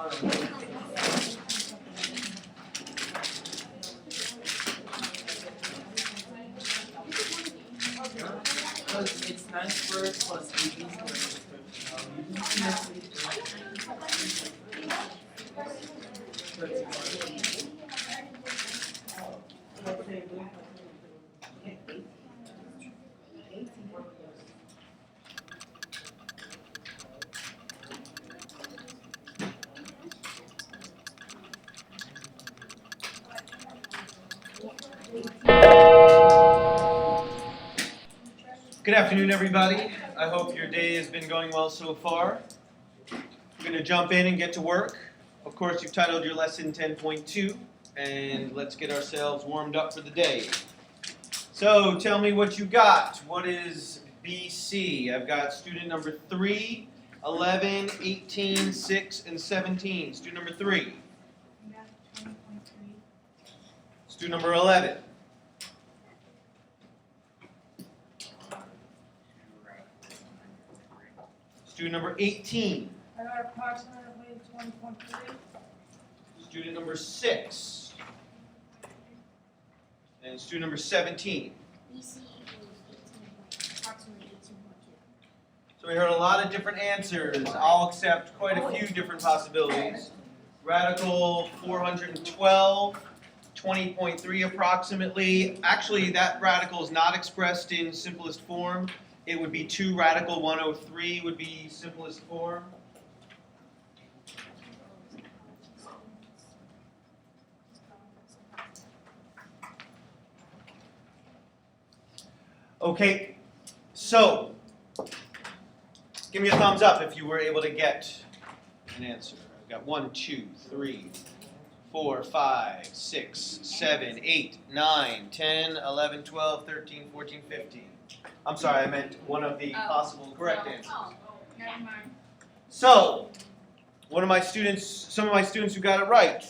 It's 9 squared plus 18 squared. Good afternoon, everybody. I hope your day has been going well so far. We're going to jump in and get to work. Of course, you've titled your lesson 10.2, and let's get ourselves warmed up for the day. So, tell me what you got. What is BC? I've got student number 3, 11, 18, 6, and 17. Student number 3. Student number 11. Student number 18. I got approximately 20.3. Student number 6. And student number 17. BC equals approximately 18.2. So we heard a lot of different answers. I'll accept quite a few different possibilities. Radical 412, 20.3 approximately. Actually, that radical is not expressed in simplest form. It would be 2 radical 103 would be simplest form. Okay, so give me a thumbs up if you were able to get an answer. I've got 1, 2, 3, 4, 5, 6, 7, 8, 9, 10, 11, 12, 13, 14, 15. I'm sorry, I meant one of the possible correct answers. Never mind. So, some of my students who got it right.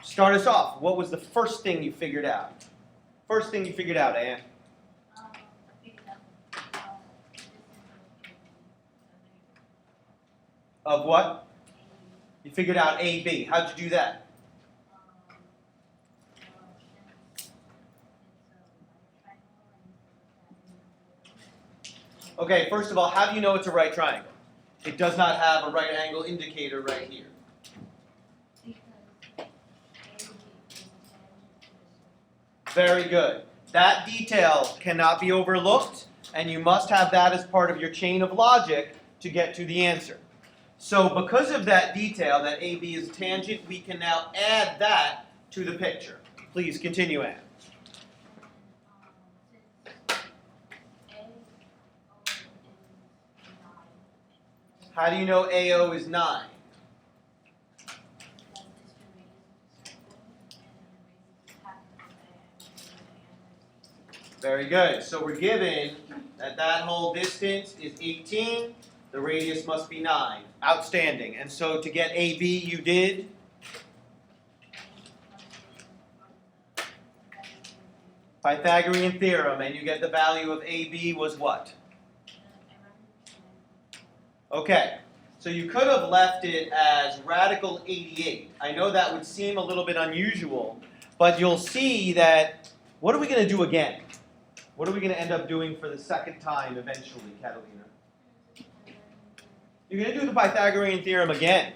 Start us off. What was the first thing you figured out? First thing you figured out, Anne? Of what? You figured out AB. How'd you do that? Okay, first of all, how do you know it's a right triangle? It does not have a right angle indicator right here. Very good. That detail cannot be overlooked, and you must have that as part of your chain of logic to get to the answer. So because of that detail, that AB is a tangent, we can now add that to the picture. Please continue, Anne. How do you know AO is 9? Very good. So we're given that that whole distance is 18. The radius must be 9. Outstanding. And so to get AB, you did? Pythagorean theorem, and you get the value of AB was what? Okay, so you could have left it as radical 88. I know that would seem a little bit unusual, but you'll see that, what are we going to do again? What are we going to end up doing for the second time eventually, Catalina? You're going to do the Pythagorean theorem again.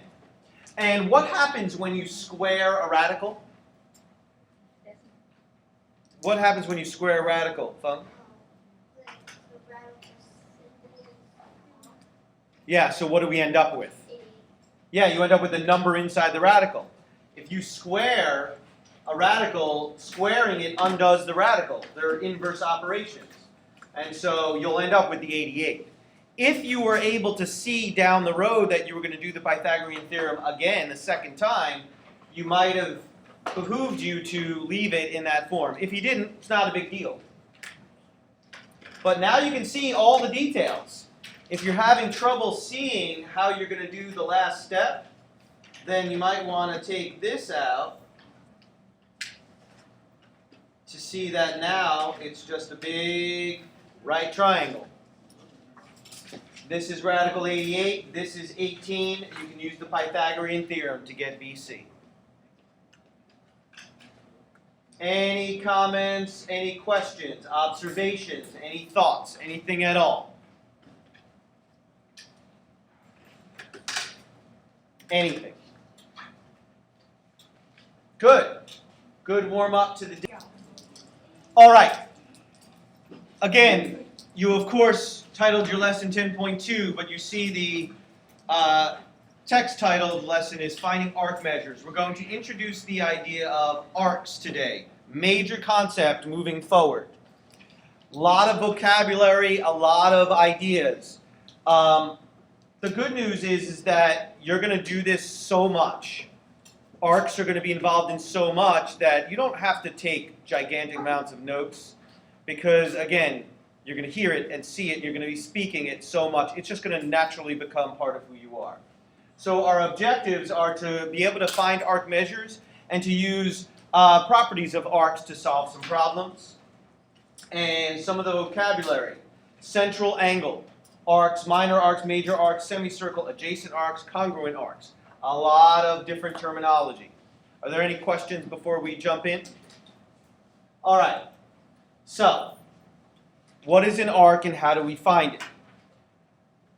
And what happens when you square a radical? What happens when you square a radical, Fung? Yeah, so what do we end up with? Yeah, you end up with the number inside the radical. If you square a radical, squaring it undoes the radical. They're inverse operations. And so you'll end up with the 88. If you were able to see down the road that you were going to do the Pythagorean theorem again the second time, you might have behooved you to leave it in that form. If you didn't, it's not a big deal. But now you can see all the details. If you're having trouble seeing how you're going to do the last step, then you might want to take this out to see that now it's just a big right triangle. This is radical 88. This is 18. You can use the Pythagorean theorem to get BC. Any comments, any questions, observations, any thoughts, anything at all? Anything. Good. Good warm up to the day. All right. Again, you of course titled your lesson 10.2, but you see the text title of the lesson is Finding Arc Measures. We're going to introduce the idea of arcs today. Major concept moving forward. A lot of vocabulary, a lot of ideas. The good news is that you're going to do this so much. Arcs are going to be involved in so much that you don't have to take gigantic amounts of notes because, again, you're going to hear it and see it. You're going to be speaking it so much. It's just going to naturally become part of who you are. So our objectives are to be able to find arc measures and to use properties of arcs to solve some problems. And some of the vocabulary. Central angle. Arcs, minor arcs, major arcs, semicircle, adjacent arcs, congruent arcs. A lot of different terminology. Are there any questions before we jump in? All right. So, what is an arc and how do we find it?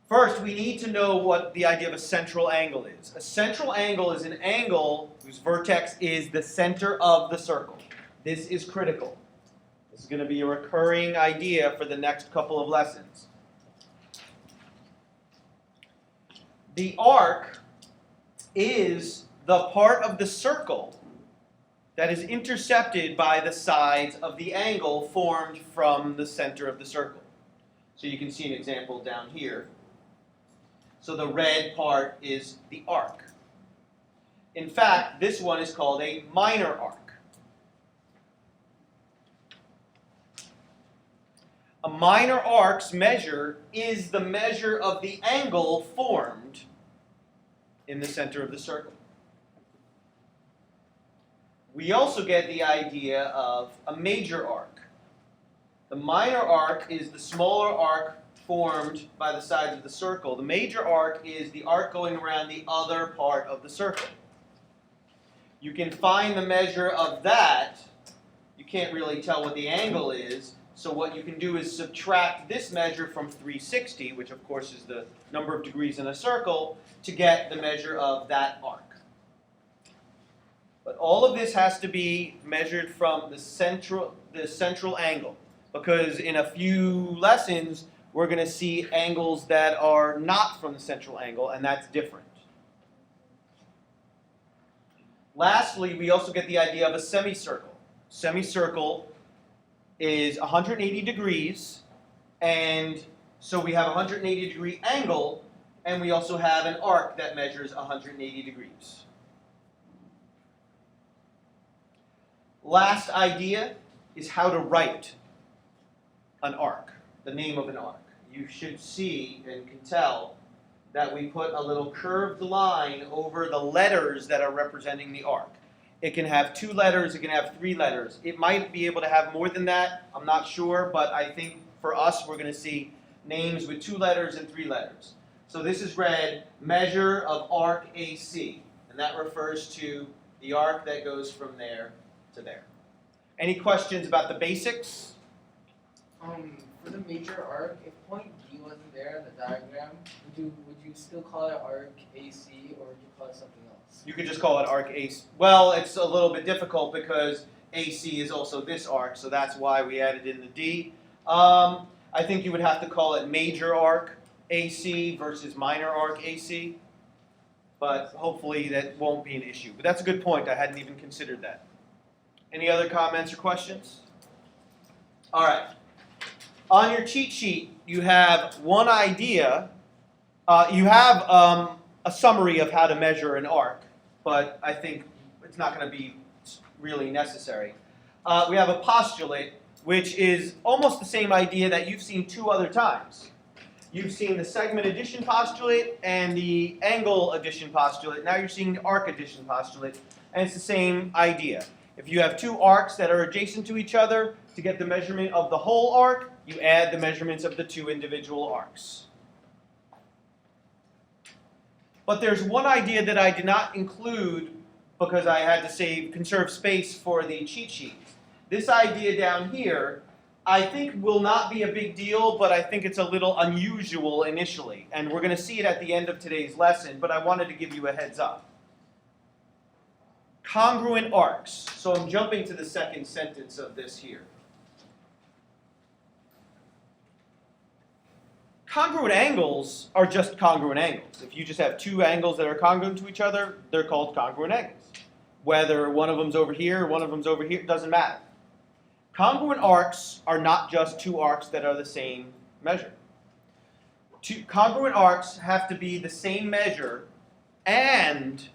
First, we need to know what the idea of a central angle is. A central angle is an angle whose vertex is the center of the circle. This is critical. This is going to be a recurring idea for the next couple of lessons. The arc is the part of the circle that is intercepted by the sides of the angle formed from the center of the circle. So you can see an example down here. So the red part is the arc. In fact, this one is called a minor arc. A minor arc's measure is the measure of the angle formed in the center of the circle. We also get the idea of a major arc. The minor arc is the smaller arc formed by the sides of the circle. The major arc is the arc going around the other part of the circle. You can find the measure of that. You can't really tell what the angle is, so what you can do is subtract this measure from 360, which of course is the number of degrees in a circle, to get the measure of that arc. But all of this has to be measured from the central angle, because in a few lessons we're going to see angles that are not from the central angle, and that's different. Lastly, we also get the idea of a semicircle. Semicircle is 180 degrees, and so we have a 180 degree angle, and we also have an arc that measures 180 degrees. Last idea is how to write an arc, the name of an arc. You should see and can tell that we put a little curved line over the letters that are representing the arc. It can have 2 letters, it can have 3 letters. It might be able to have more than that, I'm not sure, but I think for us we're going to see names with 2 letters and 3 letters. So this is read measure of arc AC, and that refers to the arc that goes from there to there. Any questions about the basics? For the major arc, if point D wasn't there in the diagram, would you still call it arc AC, or would you call it something else? You could just call it arc AC. Well, it's a little bit difficult because AC is also this arc, so that's why we added in the D. I think you would have to call it major arc AC versus minor arc AC, but hopefully that won't be an issue. But that's a good point. I hadn't even considered that. Any other comments or questions? All right. On your cheat sheet, you have one idea. You have a summary of how to measure an arc, but I think it's not going to be really necessary. We have a postulate, which is almost the same idea that you've seen 2 other times. You've seen the segment addition postulate and the angle addition postulate. Now you're seeing the arc addition postulate, and it's the same idea. If you have 2 arcs that are adjacent to each other, to get the measurement of the whole arc, you add the measurements of the 2 individual arcs. But there's one idea that I did not include because I had to conserve space for the cheat sheet. This idea down here, I think will not be a big deal, but I think it's a little unusual initially. And we're going to see it at the end of today's lesson, but I wanted to give you a heads up. Congruent arcs. So I'm jumping to the second sentence of this here. Congruent angles are just congruent angles. If you just have two angles that are congruent to each other, they're called congruent angles. Whether one of them's over here or one of them's over here, doesn't matter. Congruent arcs are not just two arcs that are the same measure. Congruent arcs have to be the same measure and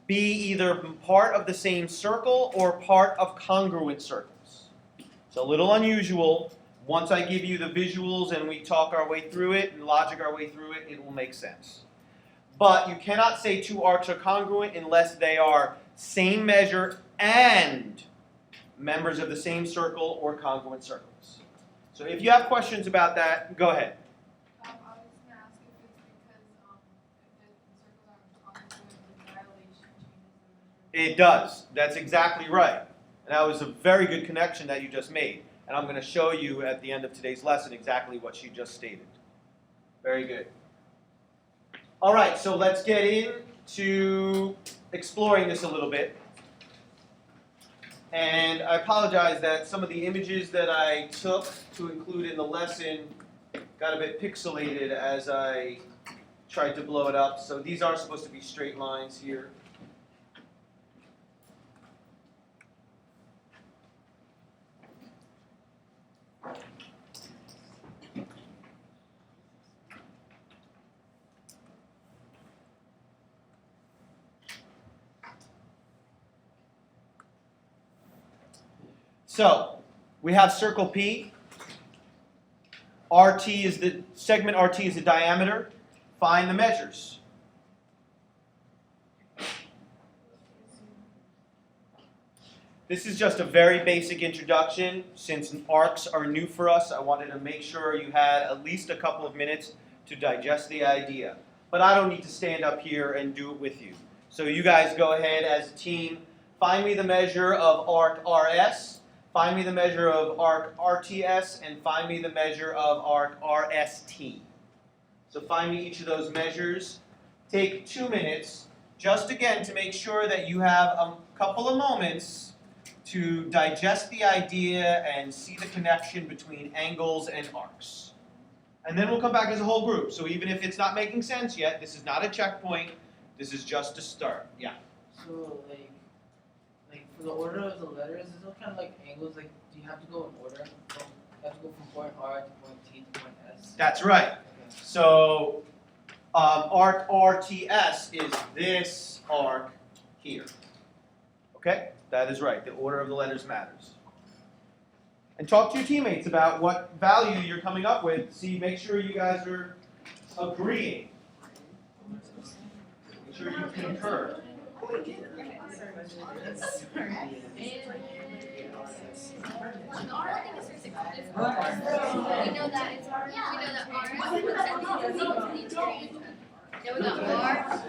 be either part of the same circle or part of congruent circles. It's a little unusual. Once I give you the visuals and we talk our way through it and logic our way through it, it will make sense. But you cannot say two arcs are congruent unless they are same measure and members of the same circle or congruent circles. So if you have questions about that, go ahead. I was just going to ask if it's because if the circles are congruent, the dilation changes the measure. It does. That's exactly right. And that was a very good connection that you just made. And I'm going to show you at the end of today's lesson exactly what she just stated. Very good. All right, so let's get into exploring this a little bit. And I apologize that some of the images that I took to include in the lesson got a bit pixelated as I tried to blow it up. So these are supposed to be straight lines here. So, we have circle P. RT is the segment RT is the diameter. Find the measures. This is just a very basic introduction. Since arcs are new for us, I wanted to make sure you had at least a couple of minutes to digest the idea. But I don't need to stand up here and do it with you. So you guys go ahead as a team. Find me the measure of arc RS. Find me the measure of arc RTS, and find me the measure of arc RST. So find me each of those measures. Take 2 minutes, just again to make sure that you have a couple of moments to digest the idea and see the connection between angles and arcs. And then we'll come back as a whole group. So even if it's not making sense yet, this is not a checkpoint. This is just a start. Yeah? So like for the order of the letters, is it kind of like angles? Like, do you have to go in order? You have to go from point R to point T to point S? That's right. Okay. So arc RTS is this arc here. Okay? That is right. The order of the letters matters. And talk to your teammates about what value you're coming up with. See, make sure you guys are agreeing. Make sure you concur. We know that it's R. We know that R is equal to the interior. Then we got R,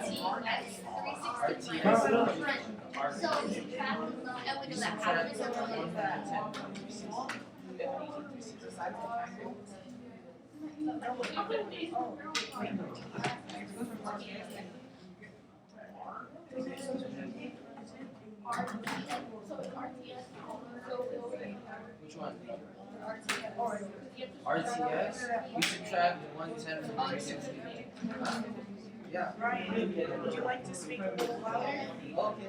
T, S, 360. So, and we know that pattern is Which one? RTS? You subtract 110 from 360. Yeah. Ryan, would you like to speak a little louder? Okay.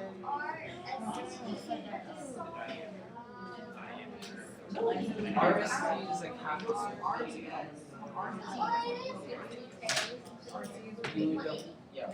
RST is like half the circle. Yeah.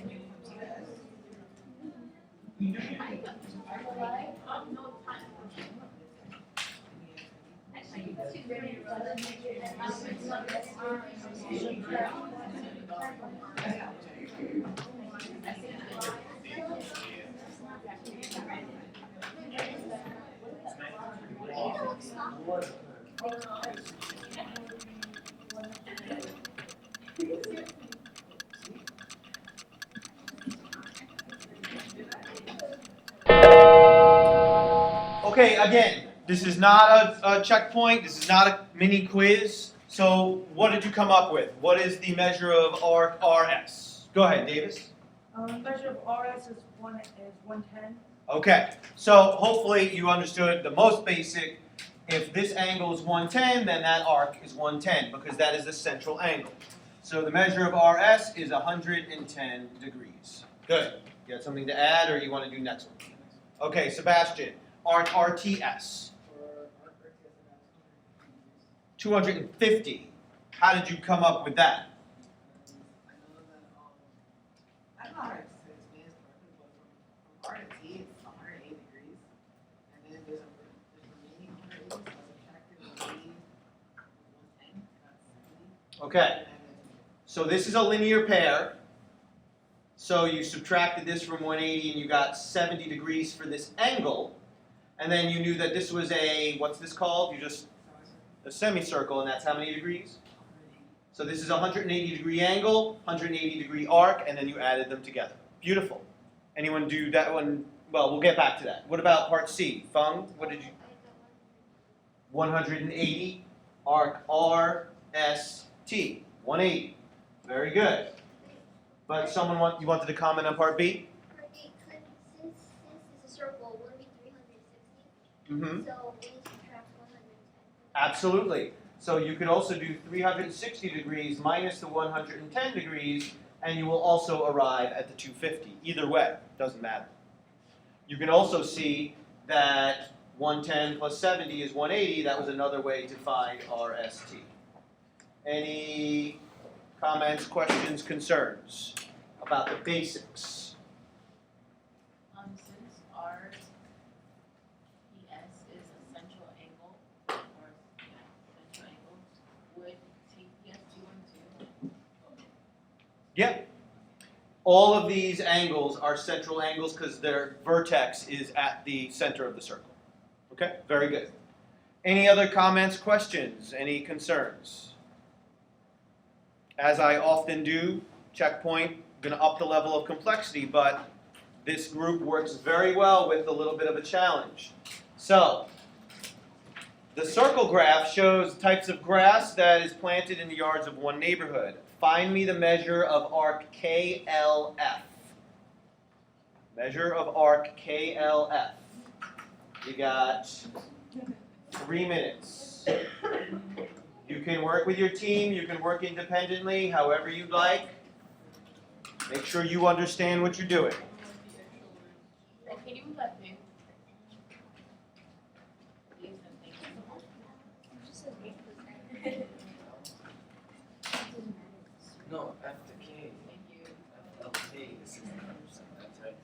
Okay, again, this is not a checkpoint, this is not a mini quiz. So what did you come up with? What is the measure of arc RS? Go ahead, Davis. Measure of RS is 110. Okay, so hopefully you understood the most basic. If this angle is 110, then that arc is 110 because that is the central angle. So the measure of RS is 110 degrees. Good. You got something to add or you want to do next one? Okay, Sebastian, arc RTS. 250. How did you come up with that? I don't know how to explain this correctly, but from R to T, it's 180 degrees. And then there's remaining 180, so I subtracted 180, 110, that's 70. Okay, so this is a linear pair. So you subtracted this from 180 and you got 70 degrees for this angle. And then you knew that this was a, what's this called? A semicircle, and that's how many degrees? So this is a 180 degree angle, 180 degree arc, and then you added them together. Beautiful. Anyone do that one? Well, we'll get back to that. What about part C? Feng, what did you? 180, arc R, S, T. 180. Very good. But you wanted to comment on part B? Since it's a circle, wouldn't it be 360? Mm-hmm. So we subtract 110. Absolutely. So you could also do 360 degrees minus the 110 degrees, and you will also arrive at the 250. Either way, doesn't matter. You can also see that 110 plus 70 is 180. That was another way to find RST. Any comments, questions, concerns about the basics? Since ours, ES is a central angle, or central angle, would TPS 212? Yep. All of these angles are central angles because their vertex is at the center of the circle. Okay, very good. Any other comments, questions, any concerns? As I often do, checkpoint, going to up the level of complexity, but this group works very well with a little bit of a challenge. So, the circle graph shows types of grass that is planted in the yards of one neighborhood. Find me the measure of arc KLF. Measure of arc KLF. You got 3 minutes. You can work with your team, you can work independently, however you'd like. Make sure you understand what you're doing. Can you move that thing? Please and thank you. No, after K. Thank you. After K is 69%. That's right.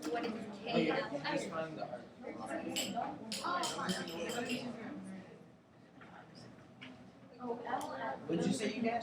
What is Oh, you're KLF? just finding the arc. What did you say you got?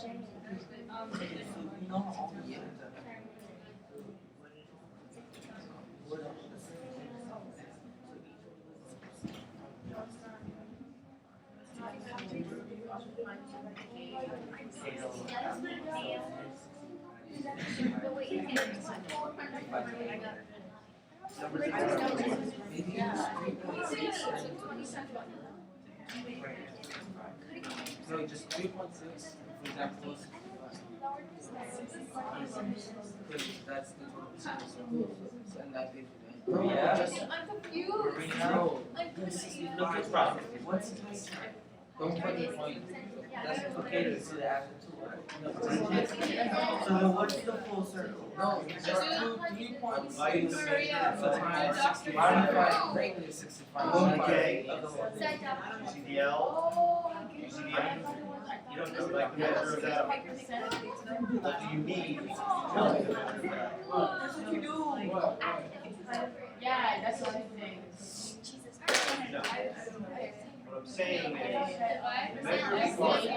No, just 3.6. That close. That's the total distance. And that gives you that. I'm confused. No. I'm confused. Look at what's the Don't put the point. That's okay to see the after two, right? So then what's the full circle? No, it's just 3 points. Why is So Hurry up. times Do doctor 65, negative 65. Okay. Of the whole thing. You see the L? You see the M? You don't know like the measure of that? What do you need? That's what you do. Yeah, that's what I'm saying. No. What I'm saying is, What? measure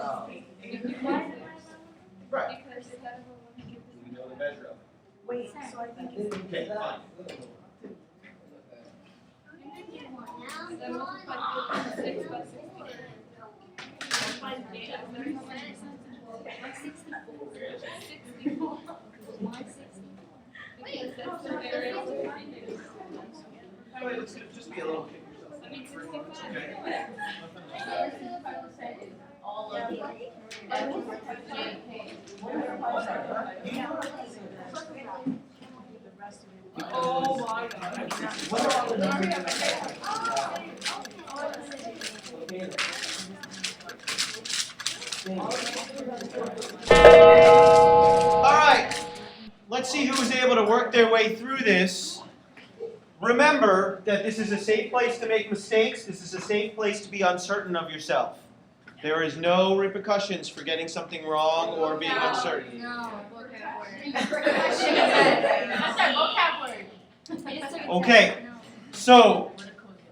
of right, we know the measure of it. Wait, so I think it's. Okay, fine. Wait, let's just be a little kick yourself. Okay. All of the Oh my God. What are all the numbers? All right, let's see who is able to work their way through this. Remember that this is a safe place to make mistakes. This is a safe place to be uncertain of yourself. There is no repercussions for getting something wrong or being uncertain. No, That's that vocab word. Okay, so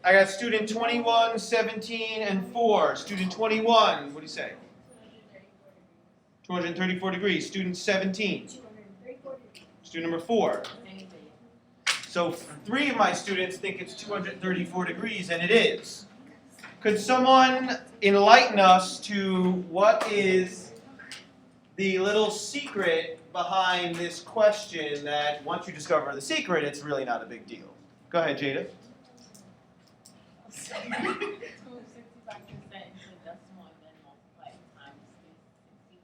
I got student 21, 17, and 4. Student 21, what do you say? 234 degrees. Student 17. Student number 4. So 3 of my students think it's 234 degrees, and it is. Could someone enlighten us to what is the little secret behind this question that once you discover the secret, it's really not a big deal? Go ahead, Jada. 265% is the decimal and then multiply it times 60.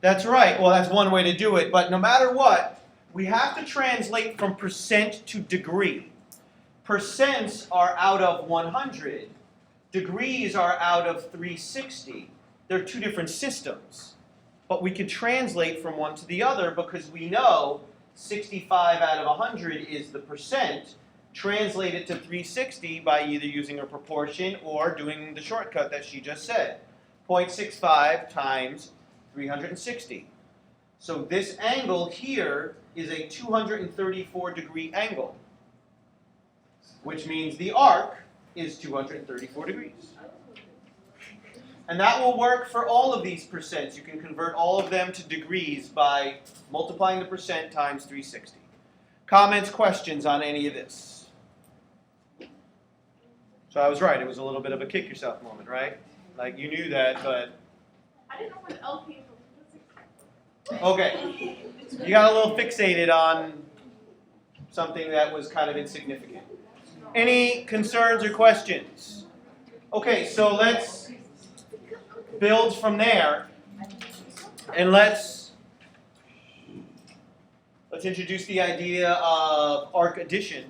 That's right. Well, that's one way to do it. But no matter what, we have to translate from percent to degree. Percents are out of 100. Degrees are out of 360. They're two different systems. But we can translate from one to the other because we know 65 out of 100 is the percent. Translate it to 360 by either using a proportion or doing the shortcut that she just said. 0.65 times 360. So this angle here is a 234 degree angle, which means the arc is 234 degrees. And that will work for all of these percents. You can convert all of them to degrees by multiplying the percent times 360. Comments, questions on any of this? So I was right. It was a little bit of a kick yourself moment, right? Like you knew that, but I didn't know where the L came from. okay. You got a little fixated on something that was kind of insignificant. Any concerns or questions? Okay, so let's build from there, and let's introduce the idea of arc addition.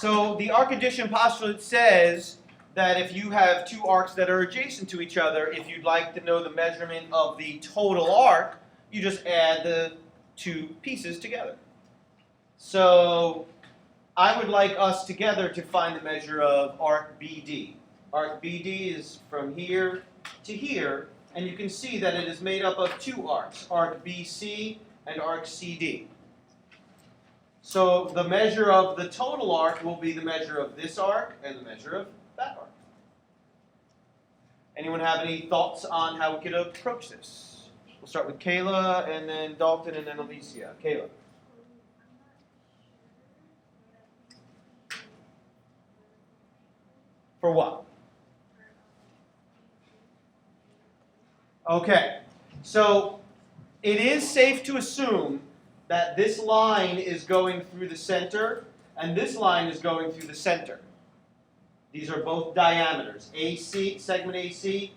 So the arc addition postulate says that if you have two arcs that are adjacent to each other, if you'd like to know the measurement of the total arc, you just add the two pieces together. So I would like us together to find the measure of arc BD. Arc BD is from here to here, and you can see that it is made up of two arcs, arc BC and arc CD. So the measure of the total arc will be the measure of this arc and the measure of that arc. Anyone have any thoughts on how we could approach this? We'll start with Kayla, and then Dalton, and then Alicia. Kayla. For what? Okay, so it is safe to assume that this line is going through the center, and this line is going through the center. These are both diameters. AC, segment AC,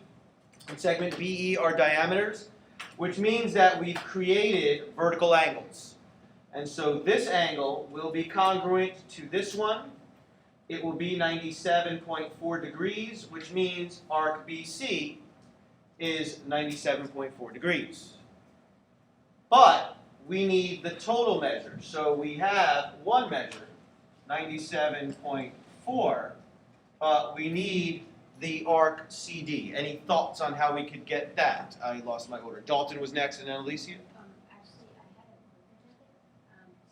and segment BE are diameters, which means that we've created vertical angles. And so this angle will be congruent to this one. It will be 97.4 degrees, which means arc BC is 97.4 degrees. But we need the total measure. So we have one measure, 97.4, but we need the arc CD. Any thoughts on how we could get that? I lost my order. Dalton was next, and then Alicia. Actually, I had a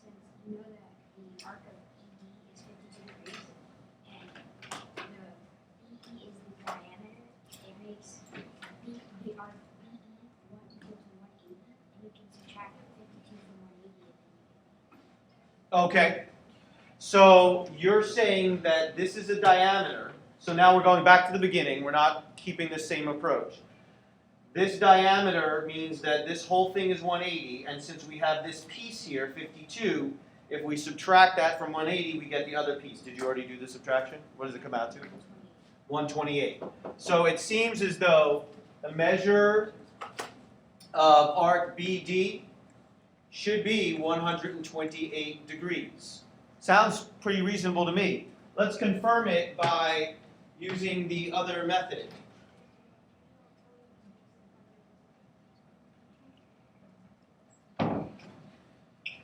quick since you know that the arc of ED is 52 degrees, and the BE is the diameter, it makes the arc BE equal to 180, and you can subtract 52 from 180. Okay. So you're saying that this is a diameter. So now we're going back to the beginning. We're not keeping the same approach. This diameter means that this whole thing is 180, and since we have this piece here, 52, if we subtract that from 180, we get the other piece. Did you already do the subtraction? What does it come out to? 128. So it seems as though the measure of arc BD should be 128 degrees. Sounds pretty reasonable to me. Let's confirm it by using the other method.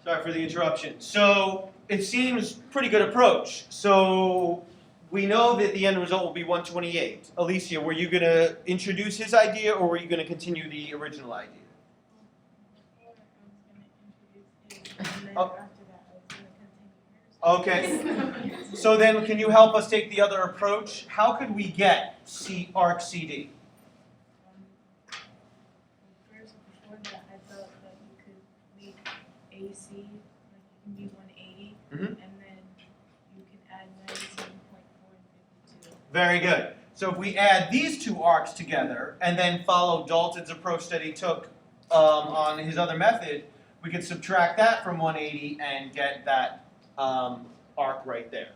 Sorry for the interruption. So it seems pretty good approach. So we know that the end result will be 128. Alicia, were you going to introduce his idea, or were you going to continue the original idea? And then Oh. after that, I was gonna continue yours. Okay. So then can you help us take the other approach? How could we get arc CD? First, before that, I thought that you could make AC, like you can be 180, Mhm. and then you can add 97.4 and 52. Very good. So if we add these two arcs together and then follow Dalton's approach that he took on his other method, we could subtract that from 180 and get that arc right there.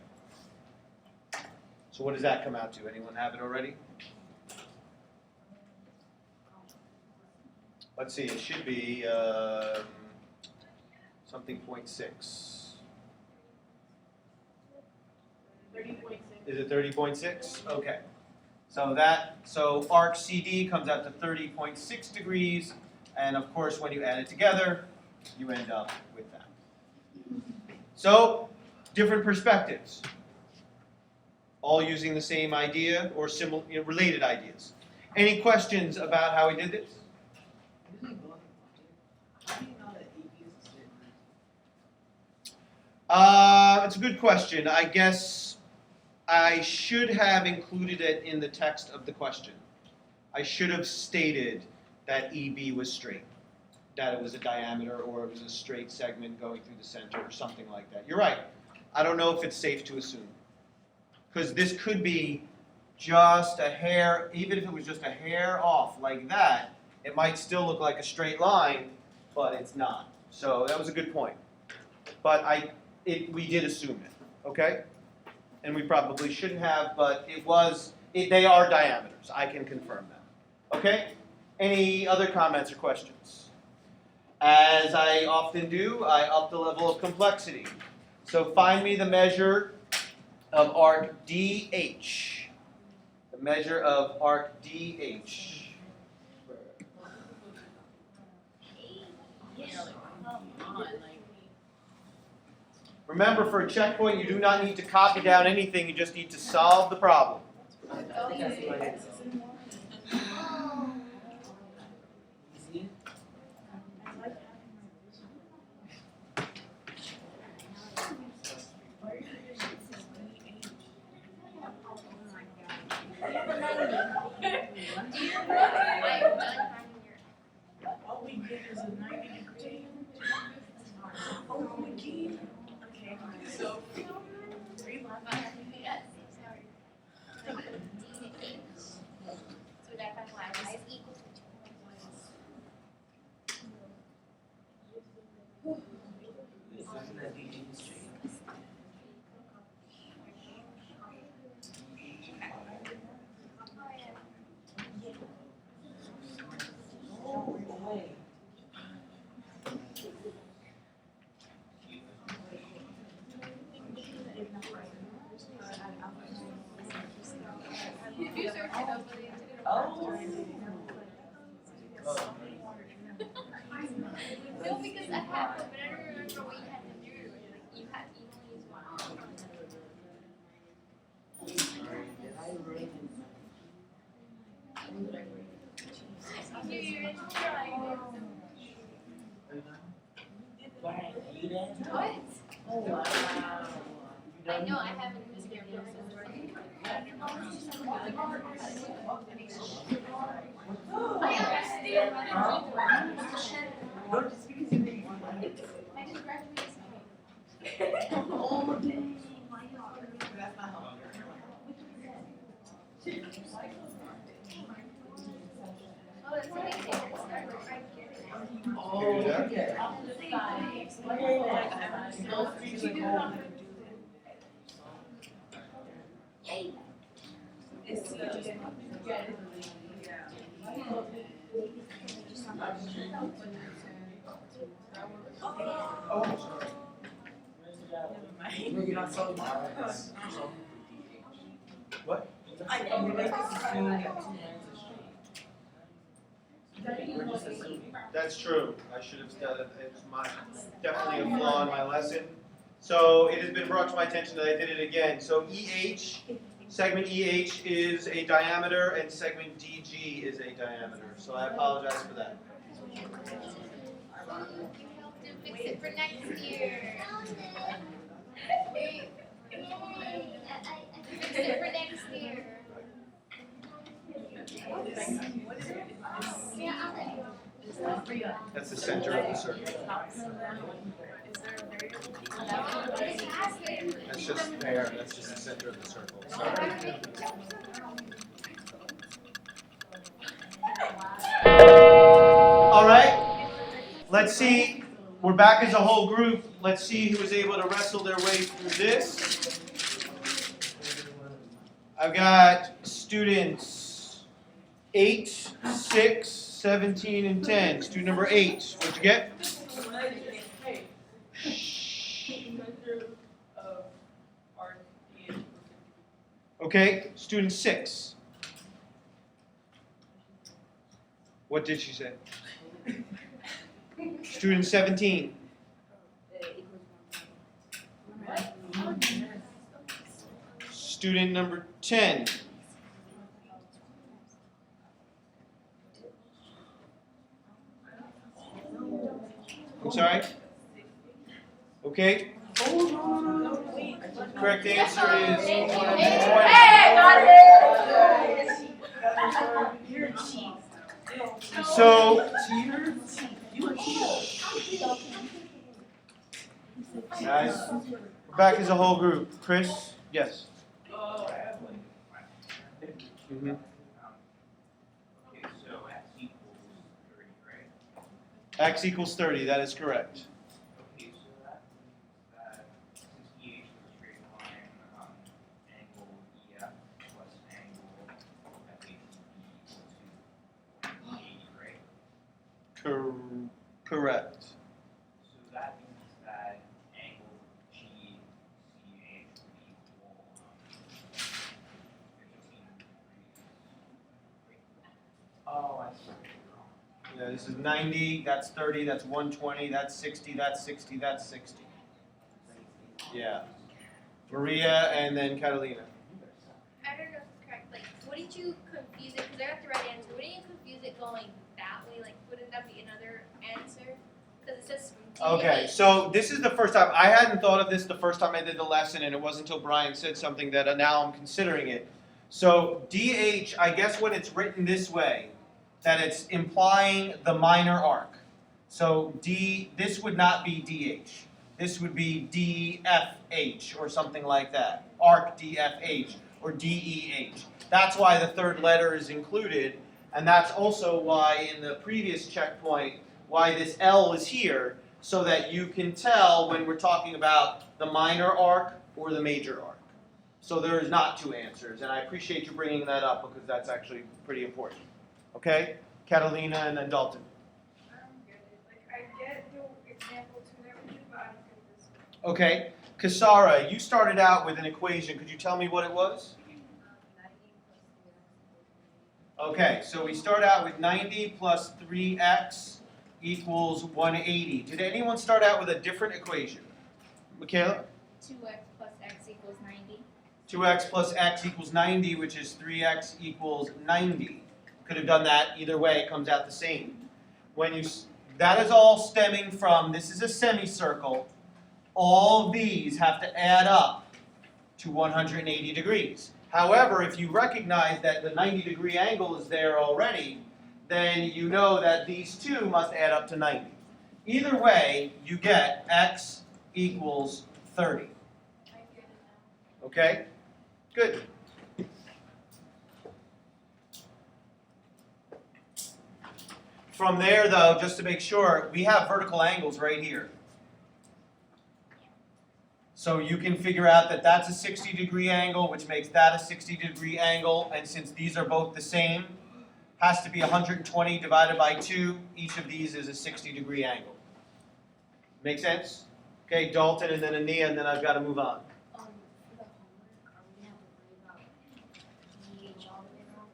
So what does that come out to? Anyone have it already? Let's see, it should be something 0.6. 30.6. Is it 30.6? Okay. So arc CD comes out to 30.6 degrees, and of course when you add it together, you end up with that. So, different perspectives. All using the same idea or similar, related ideas. Any questions about how we did this? How do you know that EB is a straight line? It's a good question. I guess I should have included it in the text of the question. I should have stated that EB was straight, that it was a diameter or it was a straight segment going through the center or something like that. You're right. I don't know if it's safe to assume. Because this could be just a hair, even if it was just a hair off like that, it might still look like a straight line, but it's not. So that was a good point. But we did assume it, okay? And we probably shouldn't have, but they are diameters. I can confirm that. Okay? Any other comments or questions? As I often do, I up the level of complexity. So find me the measure of arc DH. The measure of arc DH. Remember, for a checkpoint, you do not need to copy down anything. You just need to solve the problem. I think I see what it is. Easy. I like having my vision. Why are you doing this? All we did is a 90-degree. Oh, we did. Okay, so 3 left. No, because I had, but I don't remember what you had to do. Like, you had to use one. You're trying. What? Oh, wow. I know I haven't been here I just graduated. Oh, dang. That's not how. Oh, that's amazing. Oh, Yeah. okay. It's, You're not so What? I know, We're just assuming that 2 lines is straight. We're just assuming. That's true. I should have said it. It's definitely a flaw in my lesson. So it has been brought to my attention that I did it again. So segment EH is a diameter and segment DG is a diameter. So I apologize for that. You have to fix it for next year. Fix it for next year. That's the center of the circle. That's just there. That's just the center of the circle. Sorry. All right. Let's see. We're back as a whole group. Let's see who was able to wrestle their way through this. I've got students 8, 6, 17, and 10. Student number 8. What'd you get? Okay. Student 6. What did she say? Student 17. Student number 10. I'm sorry? Okay. Correct answer is 120. You're a cheat. So, guys, we're back as a whole group. Chris? Yes. Mm-hmm. Okay, so x equals 30, right? X equals 30, that is correct. Okay, so that means that since EH is a straight line, angle EF plus angle FH equal to 80, right? Correct. So that means that angle GCH will equal 15 degrees. Oh, I see. Yeah, this is 90, that's 30, that's 120, that's 60, that's 60, that's 60. Yeah. Maria and then Catalina. I don't know if it's correct. Like, wouldn't you confuse it? Because I got the right answer. Wouldn't you confuse it going that way? Like, wouldn't that be another answer? Because it says. Okay, so this is the first time. I hadn't thought of this the first time I did the lesson, and it wasn't until Brian said something that now I'm considering it. So DH, I guess when it's written this way, that it's implying the minor arc. So this would not be DH. This would be DFH or something like that. Arc DFH or DEH. That's why the third letter is included, and that's also why in the previous checkpoint, why this L is here, so that you can tell when we're talking about the minor arc or the major arc. So there is not two answers, and I appreciate you bringing that up because that's actually pretty important. Okay? Catalina and then Dalton. I don't get it. Like, I get the example to and everything, but I don't get this one. Okay. Kasara, you started out with an equation. Could you tell me what it was? Okay, so we start out with 90 plus 3x equals 180. Did anyone start out with a different equation? Michaela? 2x plus x equals 90. 2x plus x equals 90, which is 3x equals 90. Could have done that either way, it comes out the same. That is all stemming from, this is a semicircle, all these have to add up to 180 degrees. However, if you recognize that the 90-degree angle is there already, then you know that these two must add up to 90. Either way, you get x equals 30. I get it now. Okay? Good. From there, though, just to make sure, we have vertical angles right here. So you can figure out that that's a 60-degree angle, which makes that a 60-degree angle, and since these are both the same, has to be 120 divided by 2. Each of these is a 60-degree angle. Make sense? Okay, Dalton, and then Ania, and then I've got to move on. For the homework, are we gonna have to worry about all the way around?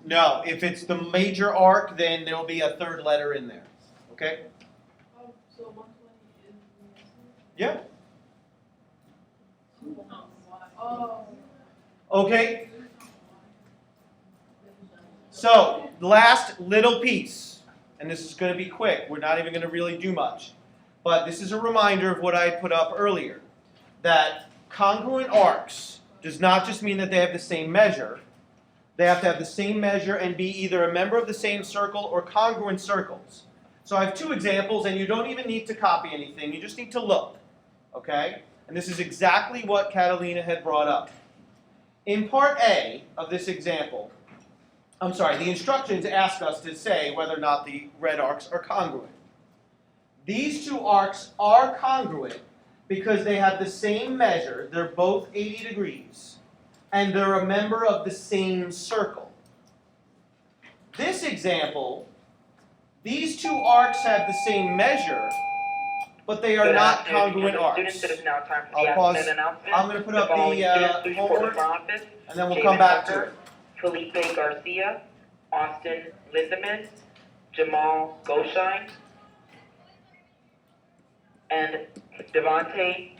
No, if it's the major arc, then there'll be a third letter in there. Okay? Oh, so 120 is the answer? Yeah. Oh. Okay. So, last little piece, and this is going to be quick. We're not even going to really do much. But this is a reminder of what I put up earlier, that congruent arcs does not just mean that they have the same measure. They have to have the same measure and be either a member of the same circle or congruent circles. So I have two examples, and you don't even need to copy anything. You just need to look. Okay? And this is exactly what Catalina had brought up. In part A of this example, the instructions ask us to say whether or not the red arcs are congruent. These two arcs are congruent because they have the same measure, they're both 80 degrees, and they're a member of the same circle. This example, these two arcs have the same measure, but they are not congruent arcs. Students, it is now time for I'll the pause. afternoon announcement. I'm going to put up following the students who report homework, to our office: and then we'll David come back to Tucker, it. Felipe Garcia, Austin Lindemann, Jamal Goshine, and Devontae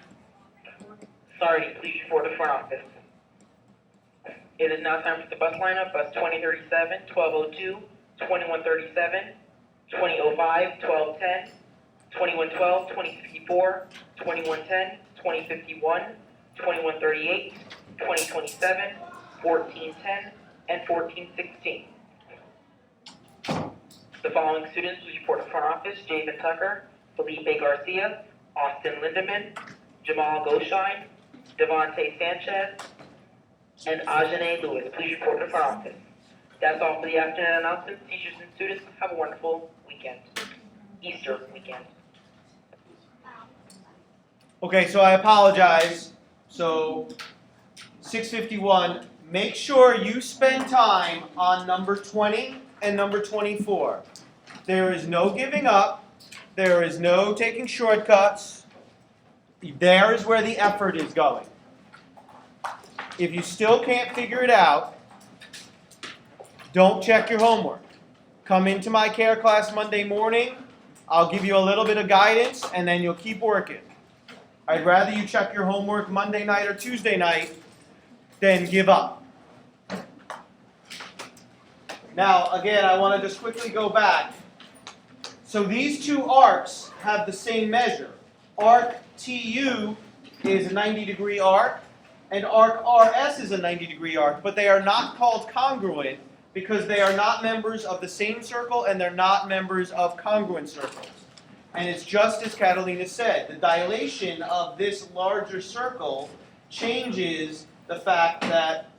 Sardi, please report to front office. It is now time for the bus lineup: bus 2037, 1202, 2137, 2005, 1210, 2112, 2054, 2110, 2051, 2138, 2027, 1410, and 1416. The following students will report to front office: David Tucker, Felipe Garcia, Austin Lindemann, Jamal Goshine, Devontae Sanchez, and Ajane Lewis. Please report to front office. That's all for the afternoon announcements. Teachers and students, have a wonderful weekend. Easter weekend. Okay, so I apologize. So, 651, make sure you spend time on number 20 and number 24. There is no giving up. There is no taking shortcuts. There is where the effort is going. If you still can't figure it out, don't check your homework. Come into my care class Monday morning. I'll give you a little bit of guidance, and then you'll keep working. I'd rather you check your homework Monday night or Tuesday night than give up. Now, again, I want to just quickly go back. So these two arcs have the same measure. Arc TU is a 90-degree arc, and arc RS is a 90-degree arc, but they are not called congruent because they are not members of the same circle and they're not members of congruent circles. And it's just as Catalina said, the dilation of this larger circle changes the fact that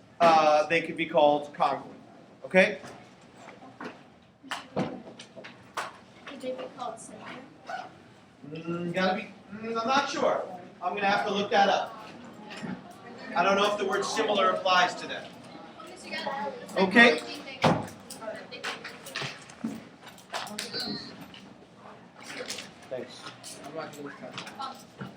they could be called congruent. Okay? Could they be called similar? I'm not sure. I'm going to have to look that up. I don't know if the word similar applies to them. Okay? Thanks. I'm not gonna